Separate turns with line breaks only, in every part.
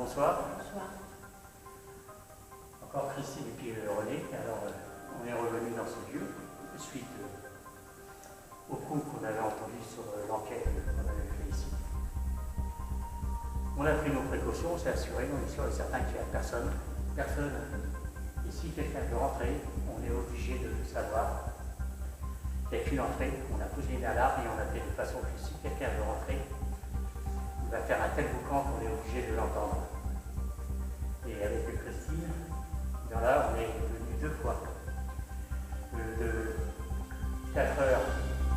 Bonsoir.
Bonsoir.
Encore Christine et puis René. Alors, on est revenu dans ce lieu suite au coup qu'on avait entendu sur l'enquête qu'on avait fait ici. On a pris nos précautions, on s'est assuré, on est sûr et certain qu'il n'y a personne. Et si quelqu'un veut rentrer, on est obligé de le savoir. Il n'y a qu'une entrée, on a posé une alarme et on a fait de façon que si quelqu'un veut rentrer, il va faire un tel boucan qu'on est obligé de l'entendre. Et avec Christine, là, on est venu 2 fois. De 4h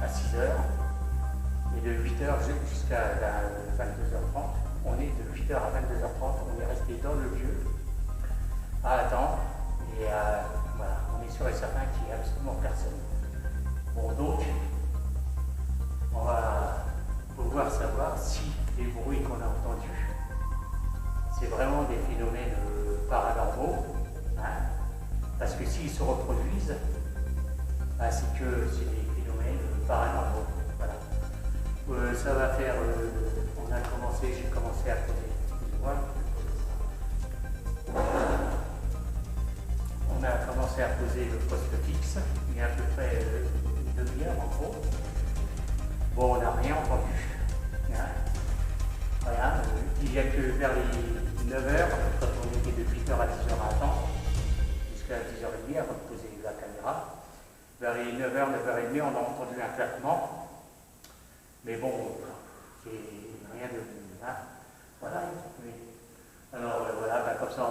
à 6h et de 8h jusqu'à 22h30. On est de 8h à 22h30, on est resté dans le lieu à attendre et voilà, on est sûr et certain qu'il n'y a absolument personne. Bon, donc, on va pouvoir savoir si les bruits qu'on a entendus, c'est vraiment des phénomènes paranormaux, hein, parce que s'ils se reproduisent, c'est que c'est des phénomènes paranormaux. Voilà. Ça va faire, j'ai commencé à poser, excusez-moi, on a commencé à poser le poste fixe, il y a à peu près une demi-heure en gros. Bon, on n'a rien entendu. Hein. Voilà, il n'y a que vers les 9h, quand on était de 8h à 10h à attendre, jusqu'à 10h30 avant de poser la caméra. Vers les 9h, 9h30, on a entendu un claquement. Mais bon, c'est rien de... Hein, voilà. Oui. Alors voilà, comme ça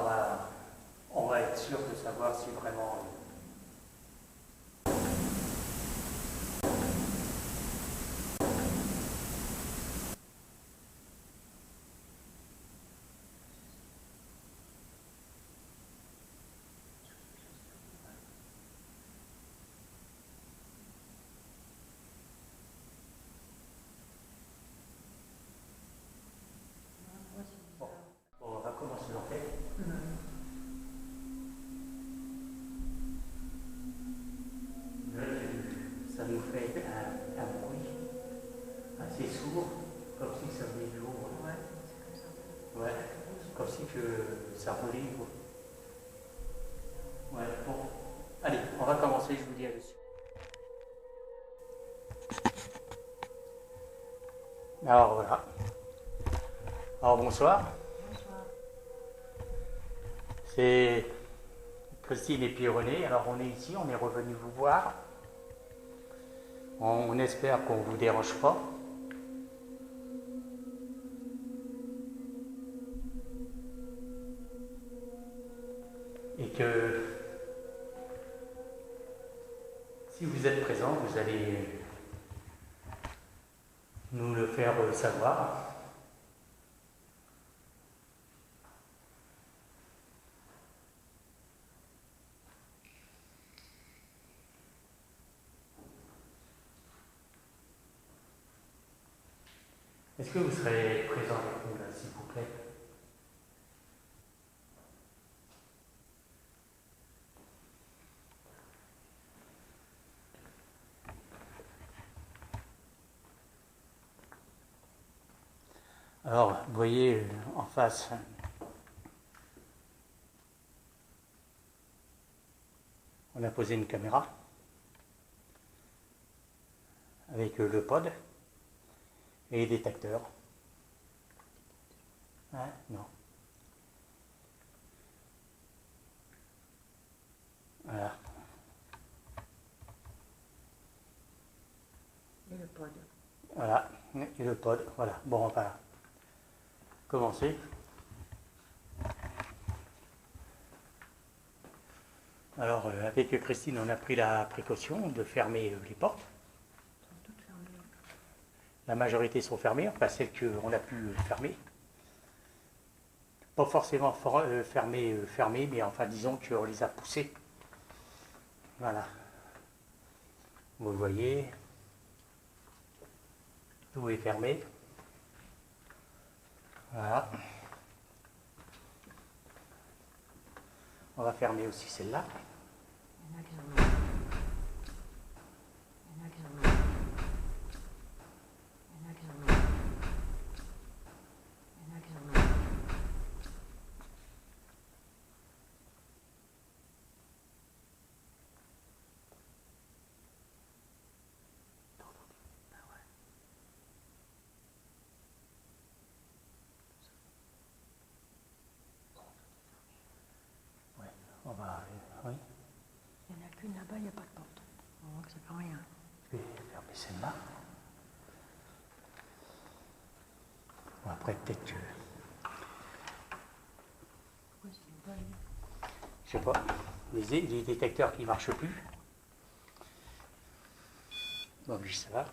on va être sûr de savoir si vraiment... Bon, on va commencer l'enquête. Ça nous fait un bruit assez sourd, comme si ça venait du haut. Ouais, c'est comme ça. Ouais, comme si que ça roulait. Ouais, bon. Allez, on va commencer, je vous dis à dessus. Alors voilà. Alors bonsoir.
Bonsoir.
C'est Christine et puis René. Alors on est ici, on est revenu vous voir. On espère qu'on ne vous dérange pas. Et que si vous êtes présent, vous allez nous le faire savoir. Est-ce que vous serez présent avec nous là, s'il vous plaît? Alors, vous voyez en face, on a posé une caméra avec le pod et les détecteurs. Hein? Non. Voilà.
Et le pod.
Voilà, et le pod, voilà. Bon, on va commencer. Alors, avec Christine, on a pris la précaution de fermer les portes.
Elles sont toutes fermées.
La majorité sont fermées, enfin celles qu'on a pu fermer. Pas forcément fermées, mais enfin disons qu'on les a poussées. Voilà. Vous le voyez. Tout est fermé. Voilà. On va fermer aussi celle-là.
Il y en a qui en ont. Il y en a qui en ont. Il y en a qui en ont. Il y en a qui en ont.
Bah, oui.
Il n'y en a qu'une là-bas, il n'y a pas de porte. On voit que ça fait rien.
Je vais fermer celle-là. Bon, après, peut-être que...
Pourquoi c'est pas lui?
Je sais pas. Les détecteurs qui ne marchent plus. Bon, lui, ça va.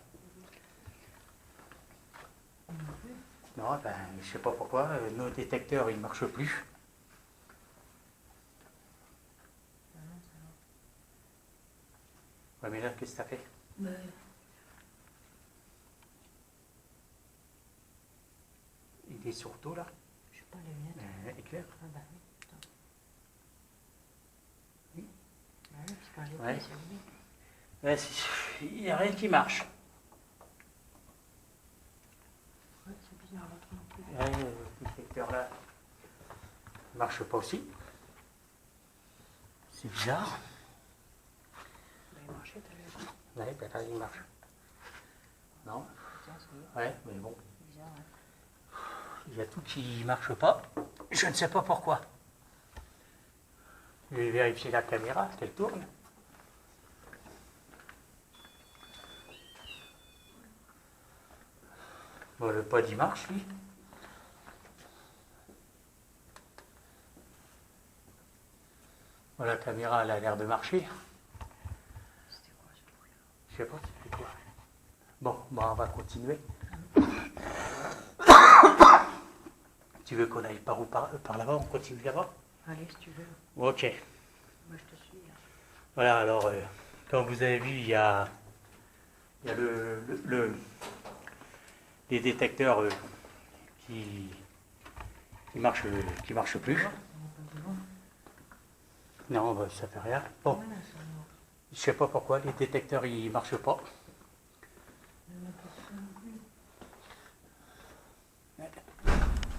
Non, ben, je sais pas pourquoi. Nos détecteurs, ils ne marchent plus. Ouais, mais là, qu'est-ce que ça fait? Il est sur dos, là.
Je sais pas, les lunettes.
Éclair.
Ah bah oui, attends. Oui. Bah oui, parce que quand je l'ai
Ouais.
pris, c'est allumé.
Ouais, il n'y a rien qui marche.
Ouais, c'est bizarre, l'autre non plus.
Ouais, le détecteur là ne marche pas aussi. C'est bizarre.
Bah, il marchait, t'as vu?
Ouais, ben là il marche. Non.
Tiens, ça y est.
Ouais, mais bon.
C'est bizarre, ouais.
Il y a tout qui ne marche pas. Je ne sais pas pourquoi. Je vais vérifier la caméra, qu'elle tourne. Bon, le pod il marche, lui. Bon, la caméra, elle a l'air de marcher.
C'était quoi ce bruit-là?
Je sais pas, c'était quoi. Bon, on va continuer. Tu veux qu'on aille par là-bas, on continue là-bas?
Allez, si tu veux.
Ok.
Moi, je te suis. Là.
Voilà, alors, comme vous avez vu, il y a les détecteurs qui marchent plus. Non, bah, ça fait rien. Bon,
Ouais, ça va.
je sais pas pourquoi, les détecteurs, ils marchent pas.
Il y en a pas de son non plus.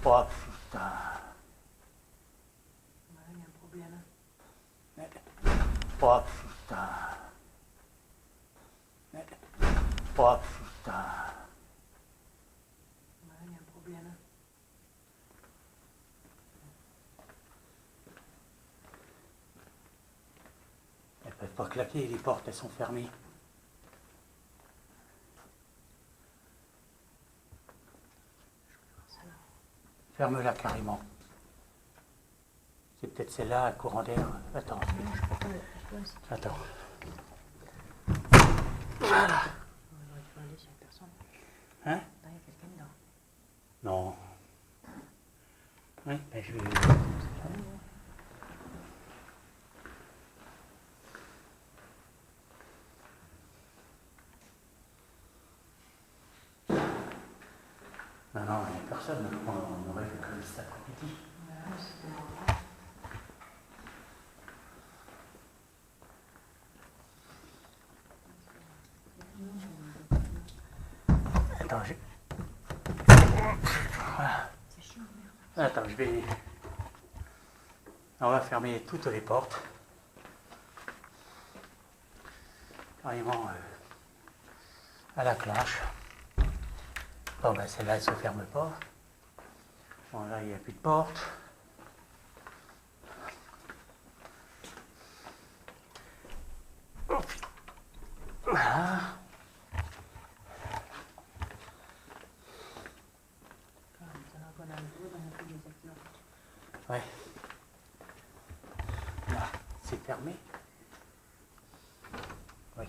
Oh, putain.
Ouais, il y a un problème.
Oh, putain. Oh, putain.
Ouais, il y a un problème.
Elles peuvent pas claquer, les portes, elles sont fermées. Ferme-la carrément. C'est peut-être celle-là, un courant d'air. Attends. Attends. Voilà.
On aurait dû aller s'il n'y a personne.
Hein?
Là, il y a quelqu'un dedans.
Non. Oui, ben je vais... Non, il n'y a personne. On aurait vu que cet après-midi. Attends, Voilà. Attends, je vais... On va fermer toutes les portes. Carrément à la clenche. Bon, ben celle-là, elle ne se ferme pas. Bon, là, il n'y a plus de porte. Voilà. Ouais. Là, c'est fermé. Oui.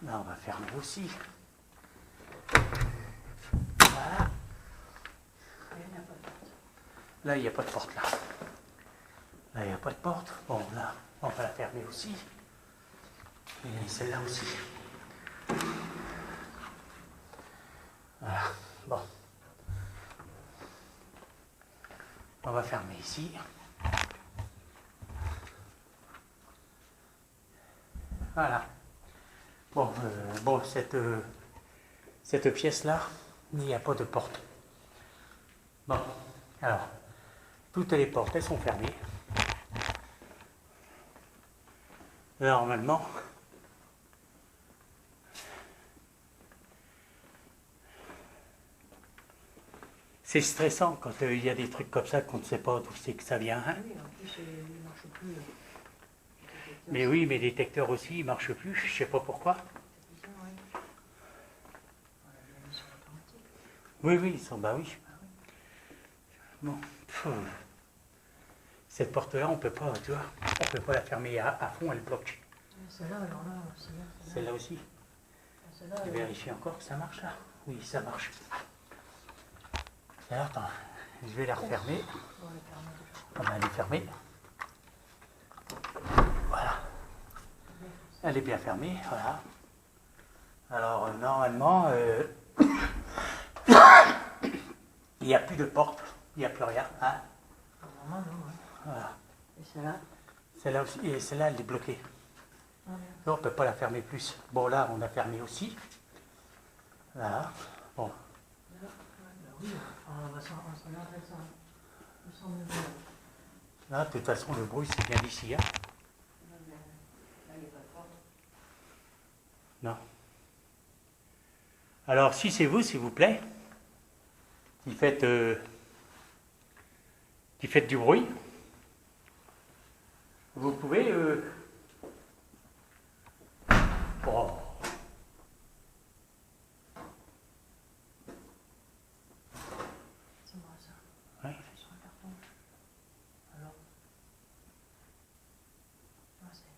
Là, on va fermer aussi. Voilà. Là, il n'y a pas de porte, là. Là, il n'y a pas de porte. Bon, là, on va la fermer aussi. Et celle-là aussi. Voilà. Bon. On va fermer ici. Voilà. Bon, cette pièce-là, il n'y a pas de porte. Bon, alors, toutes les portes, elles sont fermées. Normalement, C'est stressant quand il y a des trucs comme ça qu'on ne sait pas d'où c'est que ça vient. Hein.
Oui, en plus, il ne marche plus.
Mais oui, mes détecteurs aussi, ils ne marchent plus. Je ne sais pas pourquoi.
C'est ça, ouais. On l'a mis sur l'automatique.
Oui, oui, ils sont, bah oui. Bon. Cette porte-là, on peut pas, tu vois, on peut pas la fermer à fond, elle bloque.
Celle-là, alors là, celle-là.
Celle-là aussi.
Celle-là,
Je vérifie encore que ça marche là. Oui, ça marche. Alors, attends, je vais la refermer. On va les fermer. Voilà. Elle est bien fermée, voilà. Alors, normalement, il n'y a plus de porte, il n'y a plus rien. Hein.
Normalement, non, ouais.
Voilà.
Et celle-là?
Celle-là aussi, et celle-là, elle est bloquée.
Ah, merde.
On ne peut pas la fermer plus. Bon, là, on a fermé aussi. Voilà. Bon.
Là, oui, on va s'en regarder ça. Il me semble bien.
Là, de toute façon, le bruit, c'est bien d'ici. Hein.
Là, il n'y a pas de porte.
Non. Alors, si c'est vous, s'il vous plaît, qui faites du bruit, vous pouvez... Oh.
C'est moi, ça.
Ouais.
Sur un carton. Alors? Ah, c'est...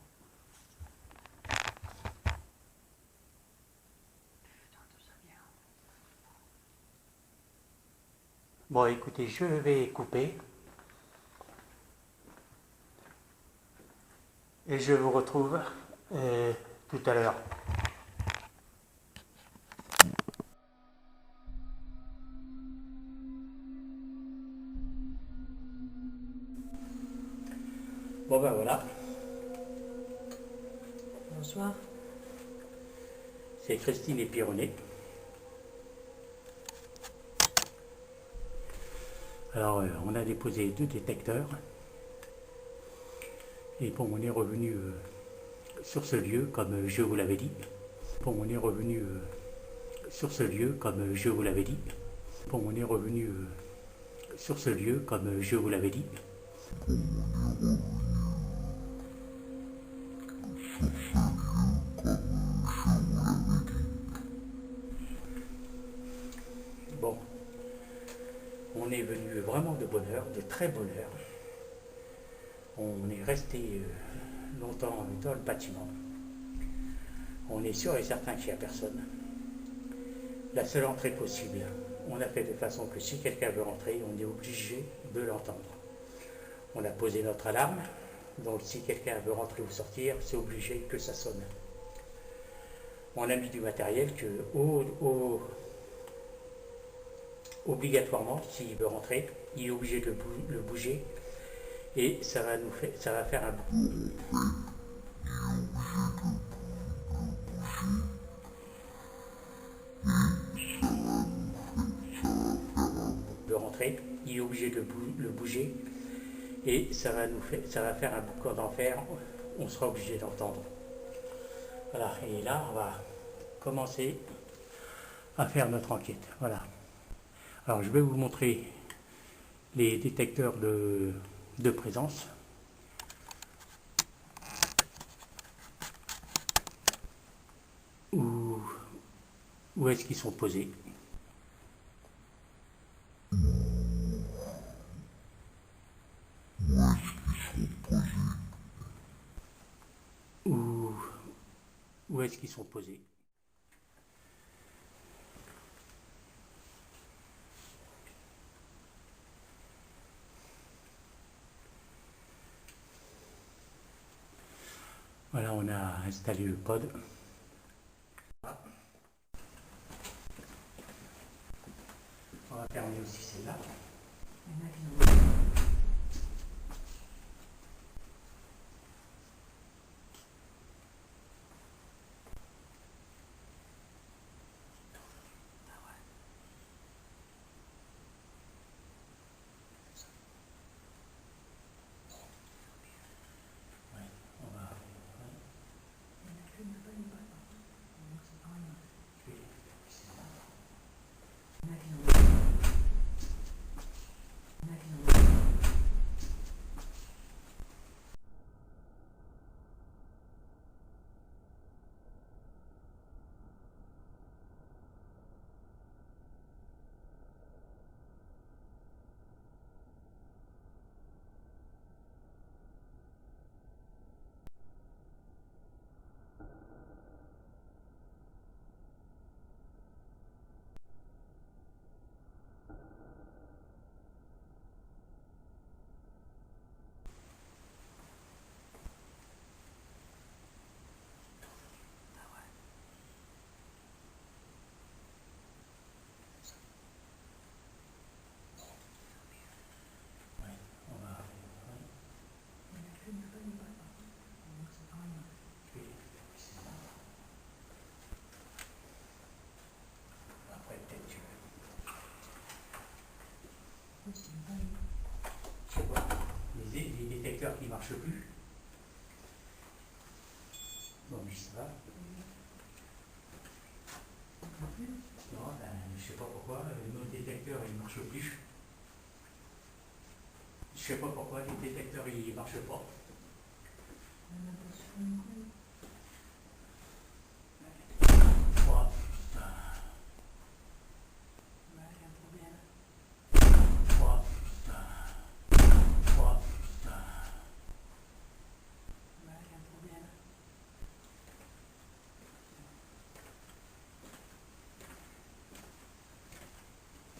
Putain, tout ça vient.
Bon, écoutez, je vais couper. Et je vous retrouve tout à l'heure. Bon ben voilà,
Bonsoir.
c'est Christine et Pironnet. Alors on a déposé 2 détecteurs. Et bon, on est revenu sur ce lieu comme je vous l'avais dit. Bon, on est revenu sur ce lieu comme je vous l'avais dit. Bon, on est revenu sur ce lieu comme je vous l'avais dit. Bon, on est venu vraiment de bonne heure, de très bonne heure. On est resté longtemps dans le bâtiment. On est sûr et certain qu'il n'y a personne. La seule entrée possible, on a fait de façon que si quelqu'un veut rentrer, on est obligé de l'entendre. On a posé notre alarme, donc si quelqu'un veut rentrer ou sortir, c'est obligé que ça sonne. On a mis du matériel que, obligatoirement, s'il veut rentrer, il est obligé de le bouger et ça va faire un bruit. De rentrer, il est obligé de le bouger et ça va faire un boucan d'enfer, on sera obligé d'entendre. Voilà, et là on va commencer à faire notre enquête. Voilà. Alors je vais vous montrer les détecteurs de présence. Où est-ce qu'ils sont posés? Où est-ce qu'ils sont posés? Voilà, on a installé le pod. On va fermer aussi celle-là.
marche plus. Bon, mais ça va. Non, ben, je sais pas pourquoi, nos détecteurs ils marchent plus. Je sais pas pourquoi les détecteurs ils marchent pas. Oh, putain. Oh, putain. Oh, putain.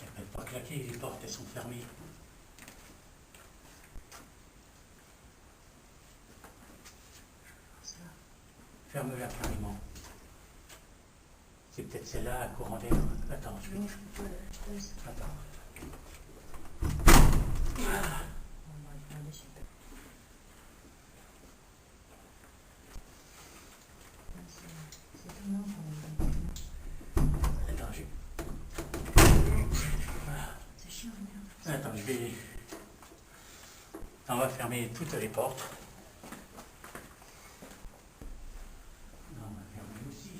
Elles peuvent pas claquer, les portes elles sont fermées. Ferme-la carrément. C'est peut-être celle-là à courant d'air. Attends, je vais. Attends. Attends, c'est chiant, merde. Attends, je vais. On va fermer toutes les portes. Non, on va fermer aussi.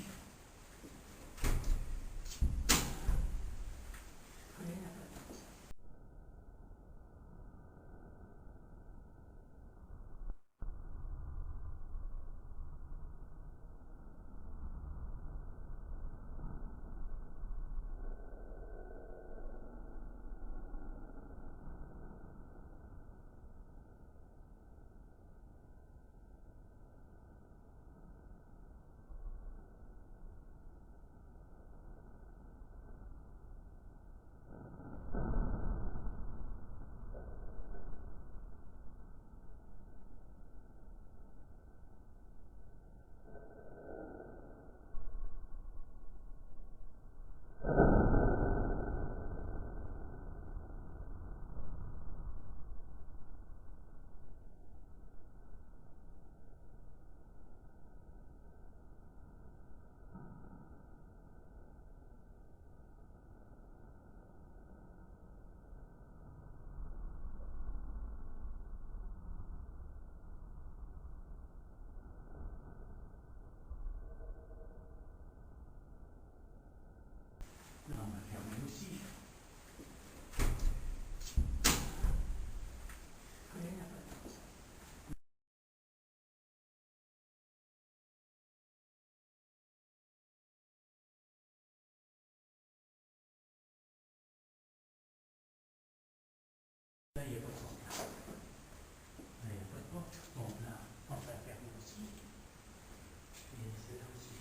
Non, on va fermer aussi. Là, il n'y a pas de porte. Là, il n'y a pas de porte. Bon, là, on va fermer aussi. Et c'est là aussi.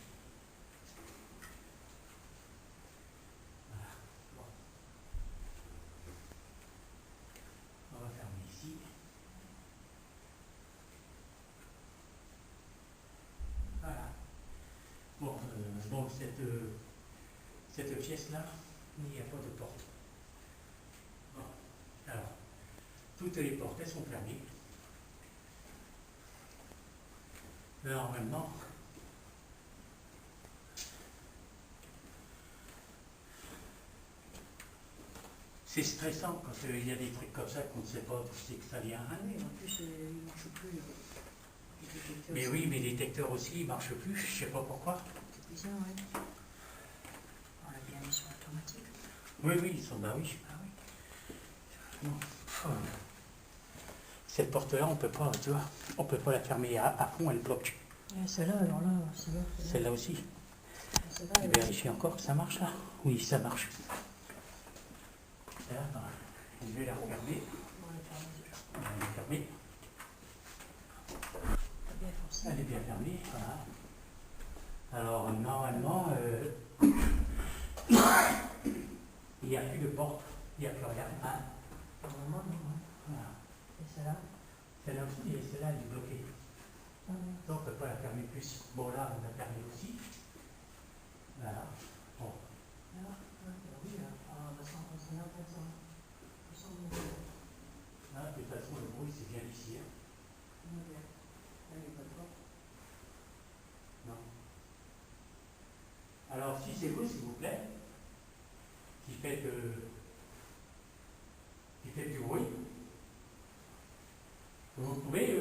Voilà. Bon. On va fermer ici. Voilà. Bon, cette pièce-là, il n'y a pas de porte. Bon. Alors, toutes les portes, elles sont fermées. Là, normalement, c'est stressant quand il y a des trucs comme ça qu'on ne sait pas d'où c'est que ça vient.
Ah oui, en plus, il ne marche plus.
Mais oui, mes détecteurs aussi, ils ne marchent plus, je ne sais pas pourquoi.
C'est bizarre, oui. On l'a bien mis sur automatique.
Oui, oui, ils sont, bah oui.
Ah oui.
Bon. Oh. Cette porte-là, on peut pas, tu vois, on peut pas la fermer à fond, elle bloque.
Et celle-là, alors là, c'est là.
Celle-là aussi.
Celle-là,
Je vais vérifier encore que ça marche là. Oui, ça marche. Là, attends, je vais la regarder.
on l'a fermée déjà.
On va la fermer.
T'as bien forcé.
Elle est bien fermée, voilà. Alors, normalement, il n'y a plus de porte, il n'y a plus rien. Hein.
Normalement, non. Hein.
Voilà.
Et celle-là?
Celle-là aussi, et celle-là, elle est bloquée.
Ah oui.
Donc, on ne peut pas la fermer plus. Bon, là, on l'a fermée aussi. Voilà. Bon.
Là, oui, là. Ah, bah, c'est là, ça.
Là, de toute façon, le bruit, c'est bien ici. Hein.
Là, il n'y a pas de porte.
Non. Alors, si c'est vous, s'il vous plaît, qui fait du bruit, vous pouvez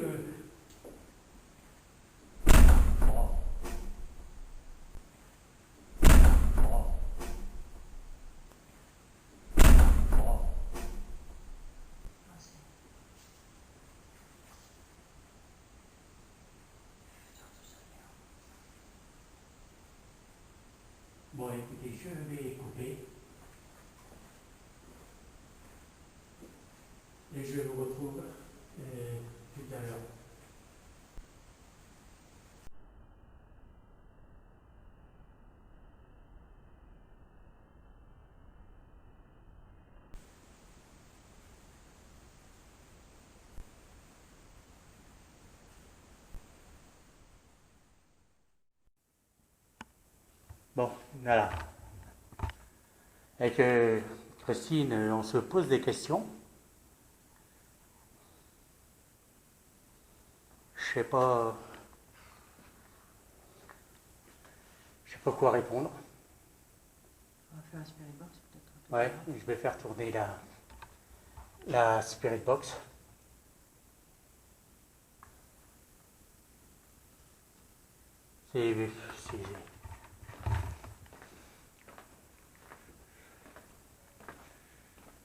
Bon, écoutez, je vais couper. Et je vous retrouve tout à l'heure.
Bon, voilà. Avec Christine, on se pose des questions. Je sais pas quoi répondre.
On va faire un spirit box peut-être.
Ouais, je vais faire tourner la Spirit Box.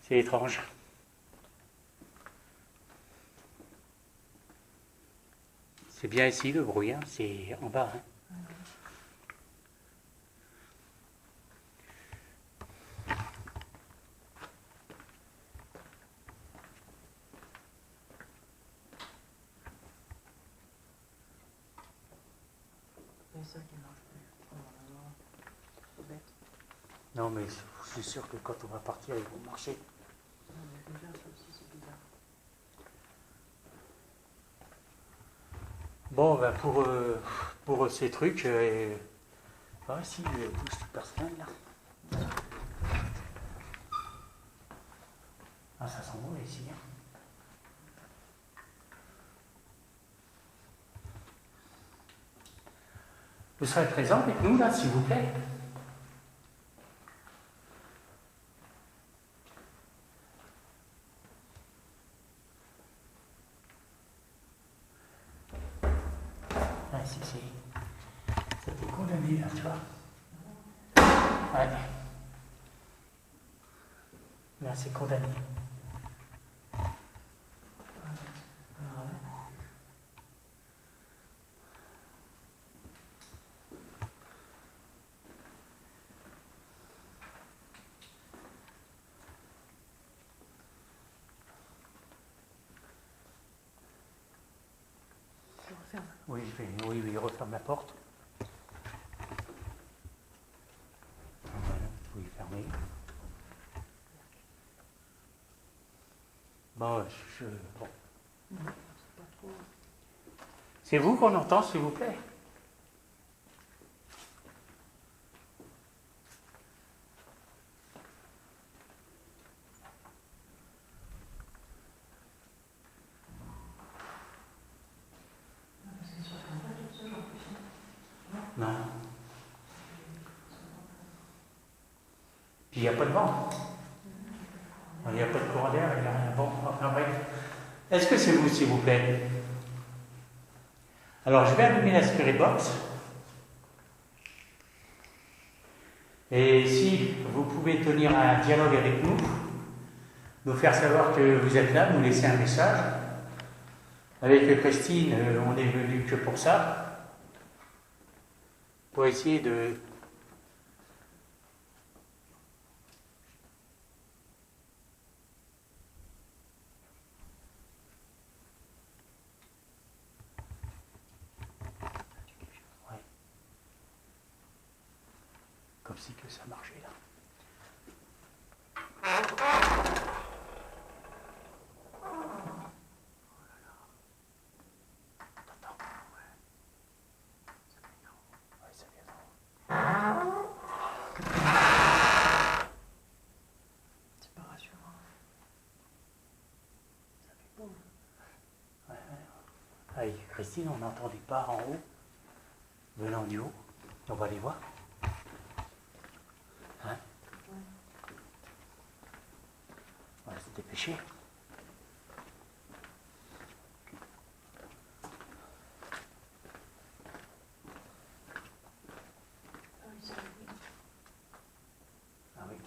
C'est étrange. C'est bien ici le bruit, hein, c'est en bas. Hein.
C'est ça qui marche plus. Oh là là. C'est bête.
Non mais je suis sûr que quand on va partir, ils vont marcher.
Non, mais déjà, ça aussi, c'est bizarre.
Bon, ben pour ces trucs, ah si, touche du personnel là. Ah, ça sent bon ici. Hein. Vous serez présent avec nous là, s'il vous plaît. Ah, si, ça t'est condamné là, tu vois. Ouais. Là, c'est condamné. Oui, oui, referme la porte. Voilà, vous pouvez fermer. Bon, bon.
C'est pas trop.
C'est vous qu'on entend, s'il vous plaît? Non. Puis il n'y a pas de vent. Il n'y a pas de courant d'air, il n'y a rien. Bon, enfin bref. Est-ce que c'est vous, s'il vous plaît? Alors, je vais allumer la Spirit Box. Et si vous pouvez tenir un dialogue avec nous faire savoir que vous êtes là, nous laisser un message. Avec Christine, on est venu que pour ça. Pour essayer de... Ouais. Comme si que ça marchait là.
C'est pas rassurant. Ça fait boum.
Ouais. Avec Christine, on n'entend des pas en haut, venant du haut. On va les voir. Hein? On va se dépêcher. Ah oui.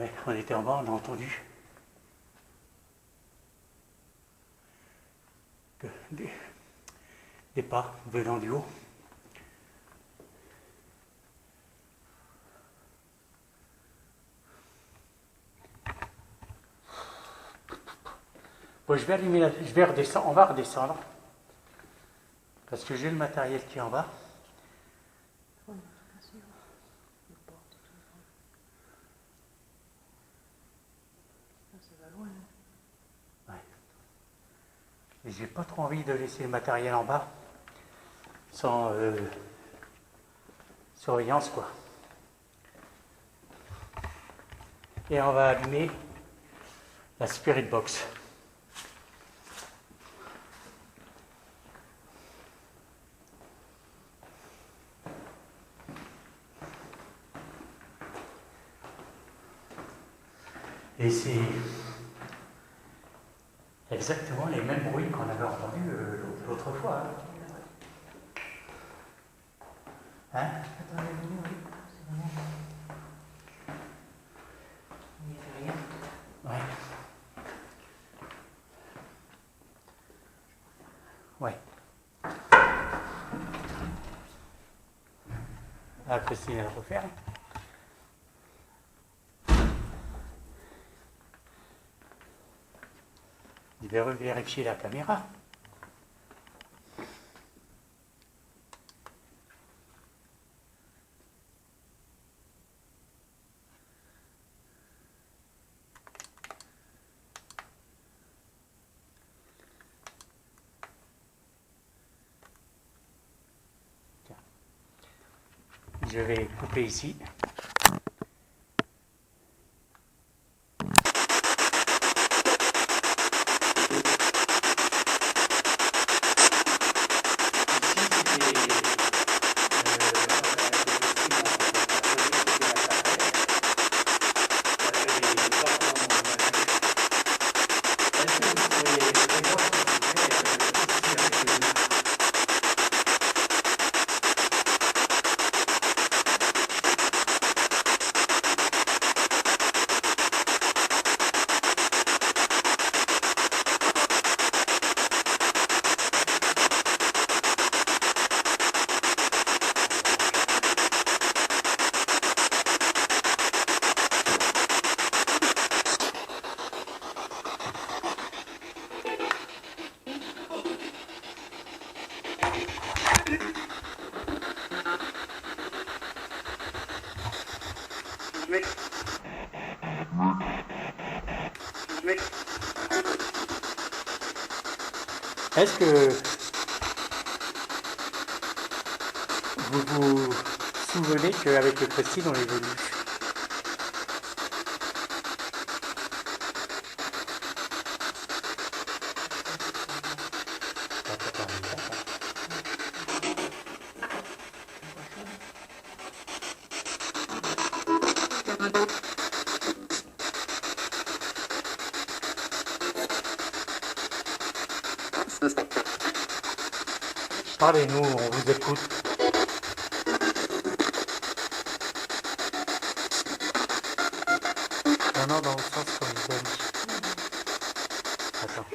Ouais, on était en bas, on a entendu que des pas venant du haut. Bon, je vais allumer je vais redescendre, on va redescendre. Parce que j'ai le matériel qui est en bas. Ouais. Et j'ai pas trop envie de laisser le matériel en bas sans surveillance, quoi. Et on va allumer la Spirit Box. Et c'est exactement les mêmes bruits qu'on avait entendus l'autre fois. Hein? Ouais. Ouais. Ah, Christine, elle refaire. Je vais revérifier la caméra. Tiens. Je vais couper ici. Est-ce que vous vous souvenez qu'avec Christine, on est venu? Parlez-nous, on vous écoute. Non, dans le sens comme vous avez dit. Attends.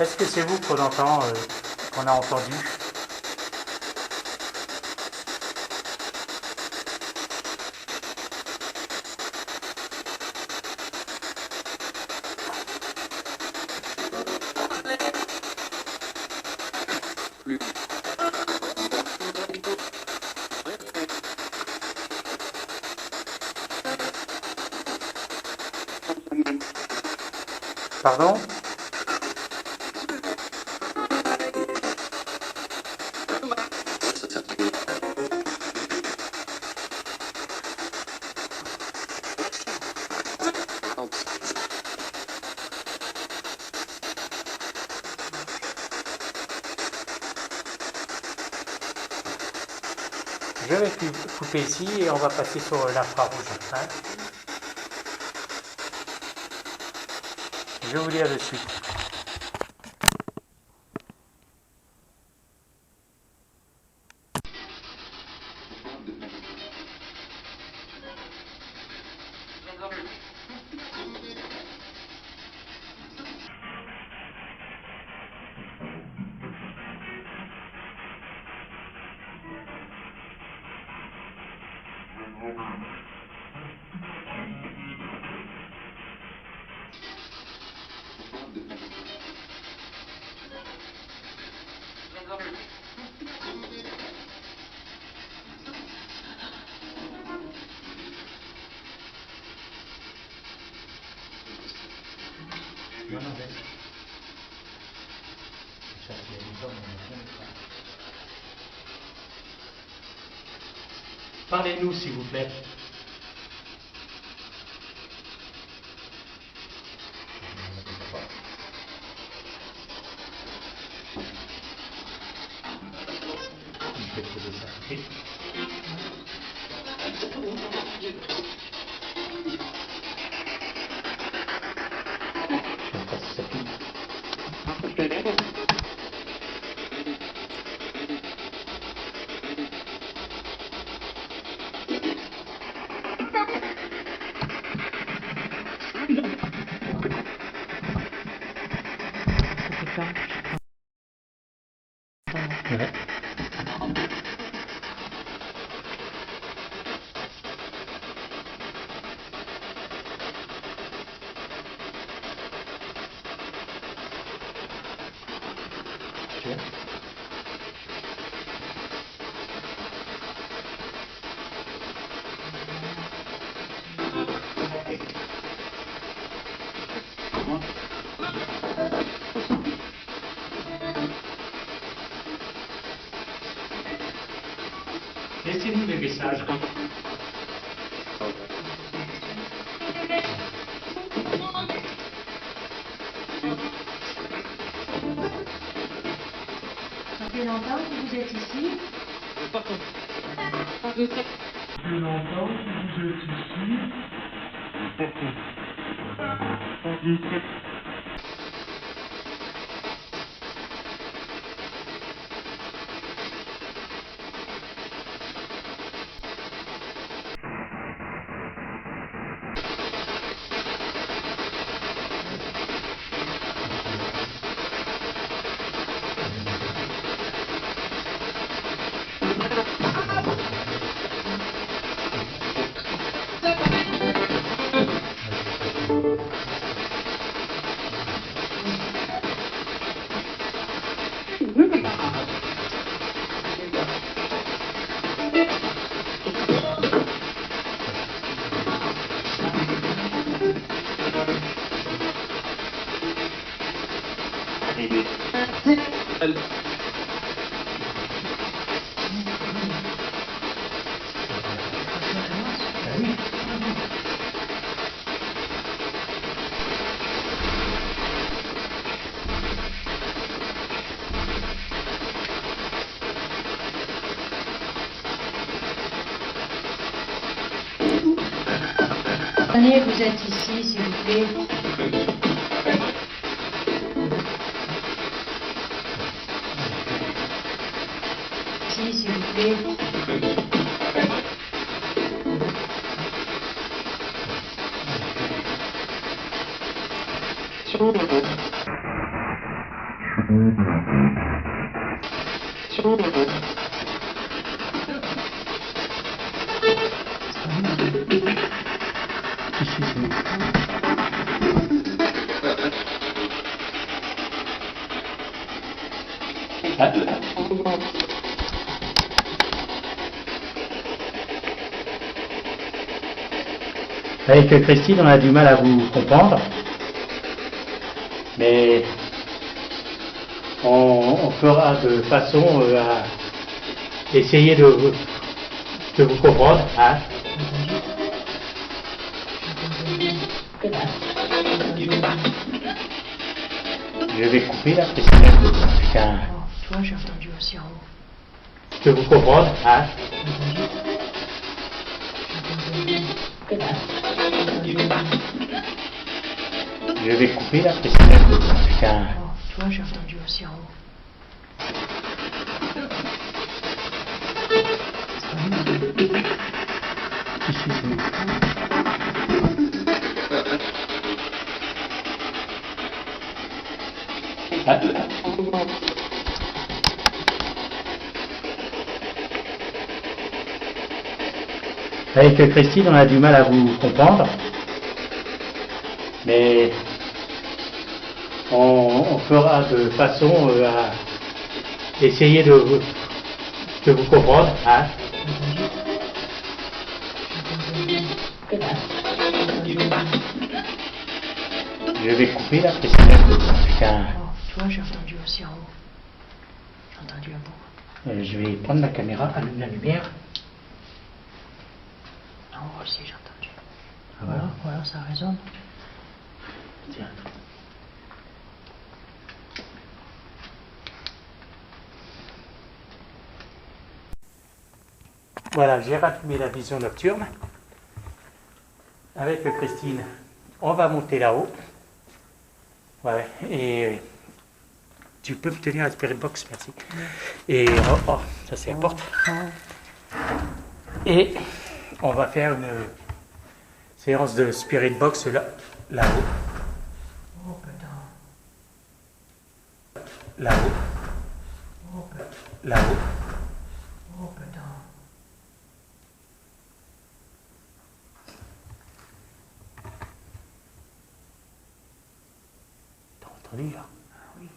Est-ce que c'est vous qu'on entend, qu'on a entendu? Pardon? Je vais couper ici et on va passer sur l'infrarouge après. Je vais vous dire de suite.
Non, non, laisse. Ça, il y a des hommes, on ne pas. Parlez-nous, s'il vous plaît. Je vais poser ça. Oui. Ouais. Tu vois? Laissez-nous des messages.
Ça fait longtemps que vous êtes ici?
Ça fait longtemps que vous êtes ici?
Venez, vous êtes ici, s'il vous plaît. Ici, s'il vous plaît.
Avec Christine, on a du mal à vous comprendre. Mais on fera de façon à essayer de vous comprendre. Hein. Je vais couper là, putain.
Toi, j'ai entendu aussi en haut.
De vous comprendre. Hein. Je vais couper là, putain.
Toi, j'ai entendu aussi en haut.
Avec Christine, on a du mal à vous comprendre, mais on fera de façon à essayer de vous comprendre. Hein. Je vais couper là, putain.
Toi, j'ai entendu aussi en haut. J'ai entendu un bout.
Je vais prendre la caméra, allumer la lumière.
En haut aussi, j'ai entendu.
Ah, voilà.
Voilà, ça résonne.
Tiens. Voilà, j'ai rallumé la vision nocturne. Avec Christine, on va monter là-haut. Ouais, et tu peux me tenir la spirit box, merci. Et ça c'est la porte. Et on va faire une séance de spirit box là-haut.
Oh putain.
Là-haut.
Oh putain.
Là-haut.
Oh putain.
T'as entendu là?
Ah oui.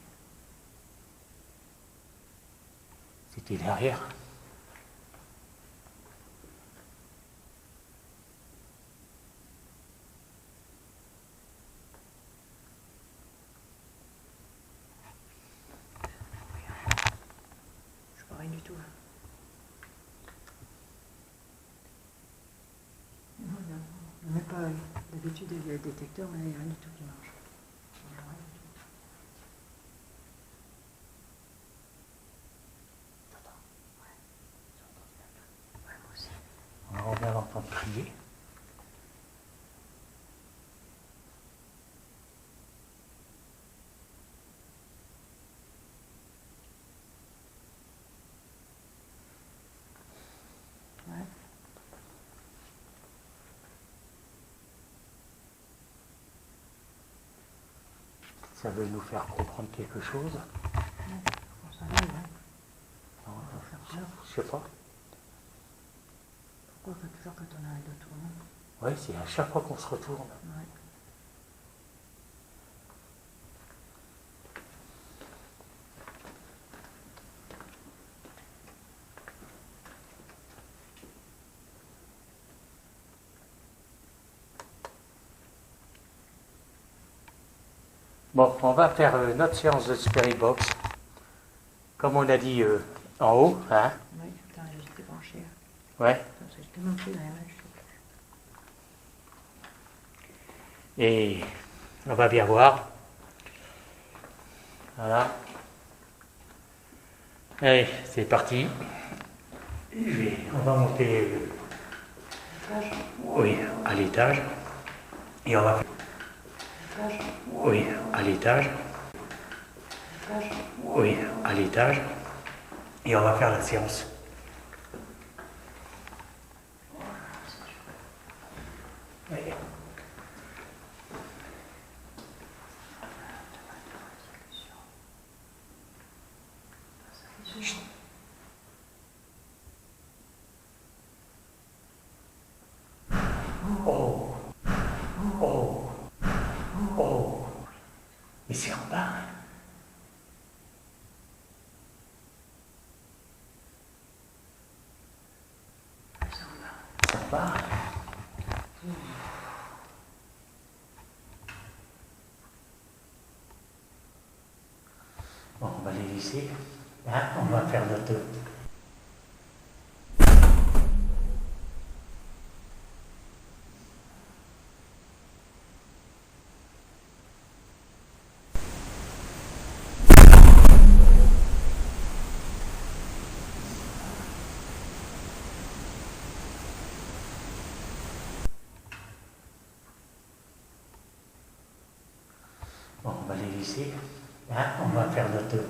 C'était derrière.
Je vois rien du tout là. Non, non, même pas. D'habitude, il y a le détecteur, mais il n'y a rien du tout qui marche. Il y a rien du tout. Ouais, moi aussi.
On vient d'entendre crier.
Ouais.
Ça veut nous faire comprendre quelque chose.
On s'en va, ouais.
Non,
On va faire peur.
je sais pas.
Pourquoi on fait toujours quand on a un dos tournant?
Oui, c'est à chaque fois qu'on se retourne.
Ouais.
Bon, on va faire notre séance de Spirit Box. Comme on a dit en haut, hein?
Oui, putain, j'étais branché.
Ouais.
Comme ça, j'étais branché derrière.
Et on va bien voir. Voilà. Allez, c'est parti. On va monter oui, à l'étage. Et on va faire oui, à l'étage. Oui, à l'étage. Et on va faire la séance. Oui. Oh, oh, oh. Mais c'est en bas. Hein. C'est en bas.
aller ici. Hein, on va faire notre... Bon, on va aller ici. Hein, on va faire notre...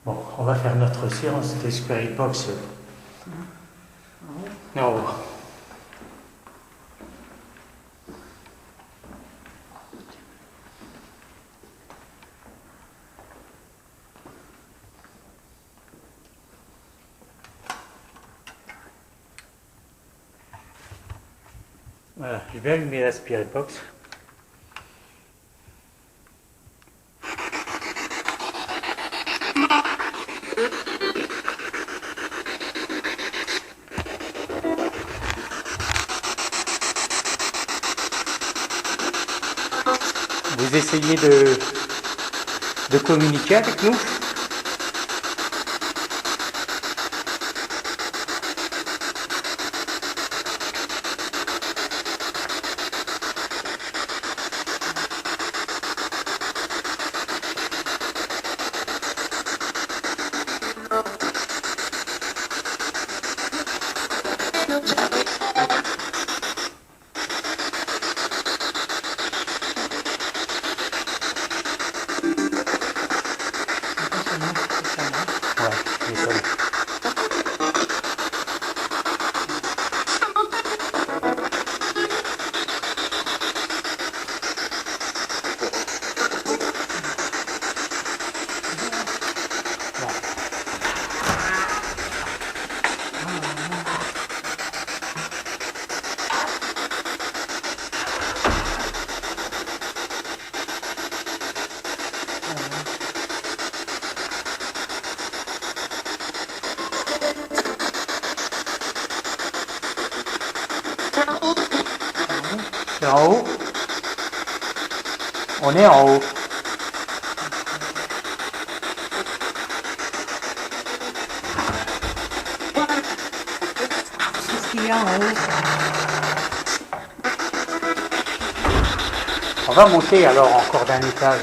Bon, on va faire notre séance de Spirit Box. Non. Voilà, je vais allumer la Spirit Box. Vous essayez de communiquer avec nous? Ouais, désolé. C'est en haut? On est en haut.
Qu'est-ce qu'il y a en haut?
On va monter alors encore d'un étage.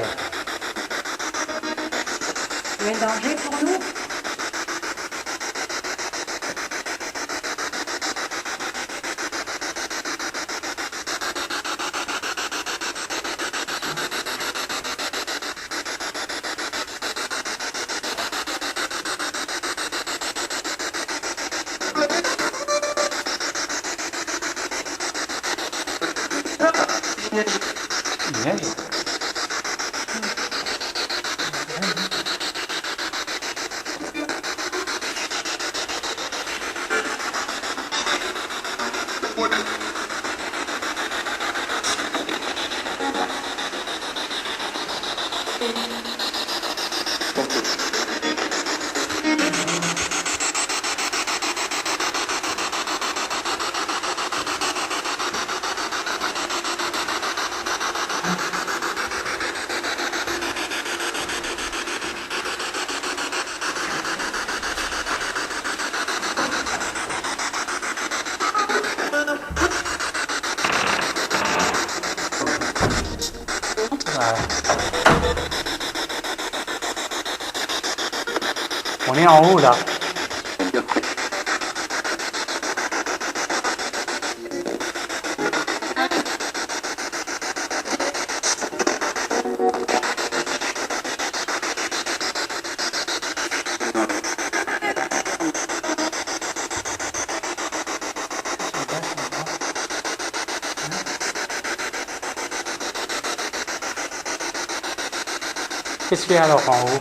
Il y a un danger pour nous?
Il neige. On est en haut là. Qu'est-ce qu'il y a alors en haut?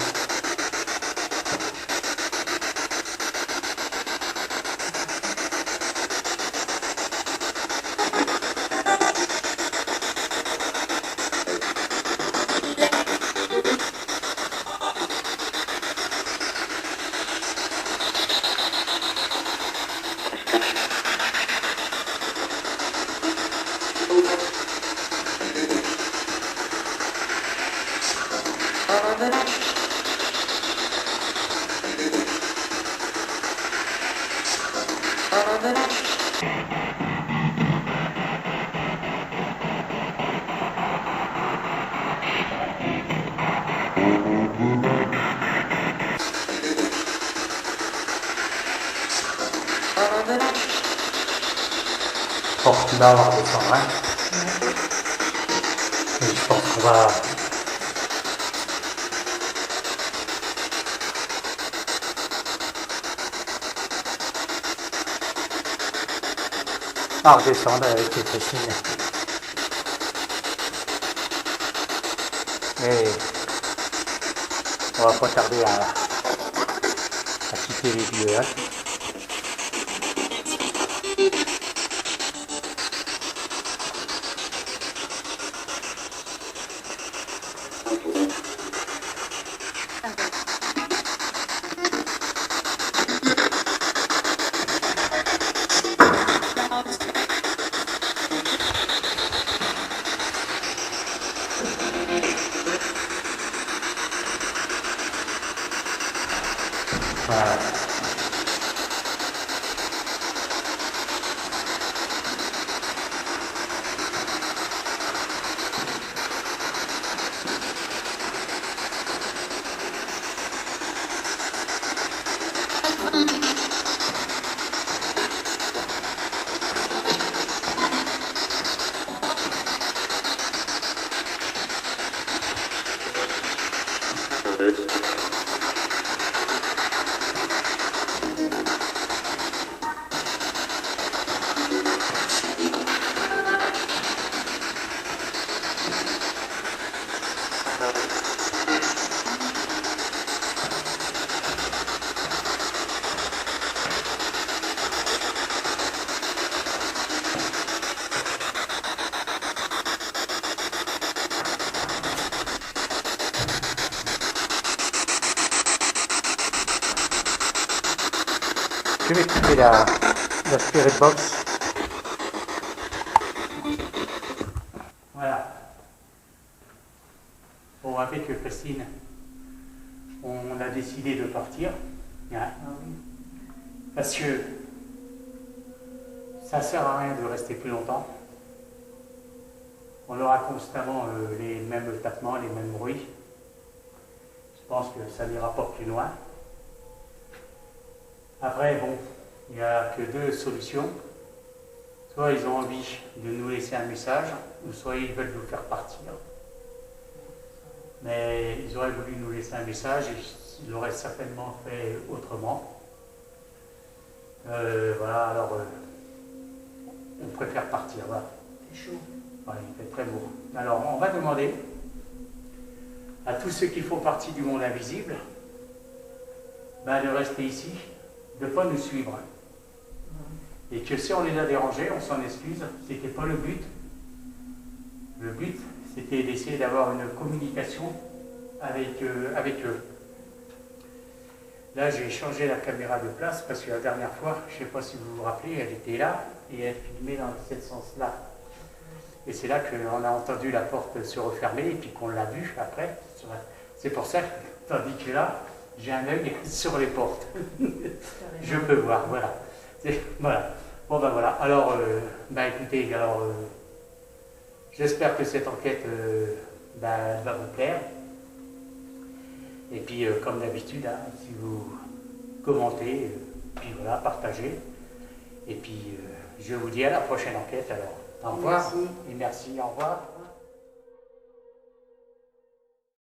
Porte là, on va redescendre, hein. Et je pense qu'on va... redescendre avec les Christine. Et on va pas tarder à quitter les lieux, hein. Voilà. Je vais couper la spirit box. Voilà. Bon, avec Christine, on a décidé de partir. Hein, parce que ça ne sert à rien de rester plus longtemps. On aura constamment les mêmes tapements, les mêmes bruits. Je pense que ça n'ira pas plus loin. Après, bon, il n'y a que deux solutions. Soit ils ont envie de nous laisser un message, ou soit ils veulent nous faire partir. Mais ils auraient voulu nous laisser un message et ils l'auraient certainement fait autrement. Voilà, alors on préfère partir. Voilà.
C'est chaud.
Voilà, il fait très beau. Alors on va demander à tous ceux qui font partie du monde invisible de rester ici, de ne pas nous suivre. Et que si on les a dérangés, on s'en excuse, c'était pas le but. Le but, c'était d'essayer d'avoir une communication avec eux. Là, j'ai changé la caméra de place parce que la dernière fois, je ne sais pas si vous vous rappelez, elle était là et elle filmait dans ce sens-là. Et c'est là qu'on a entendu la porte se refermer et puis qu'on l'a vue après. C'est pour ça que, tandis que là, j'ai un œil sur les portes. Je peux voir, voilà. Voilà. Bon ben voilà. Alors, écoutez, j'espère que cette enquête va vous plaire. Et puis, comme d'habitude, hein, si vous commentez, puis voilà, partagez. Et puis, je vous dis à la prochaine enquête alors. Au revoir.
Merci.
Et merci, au revoir.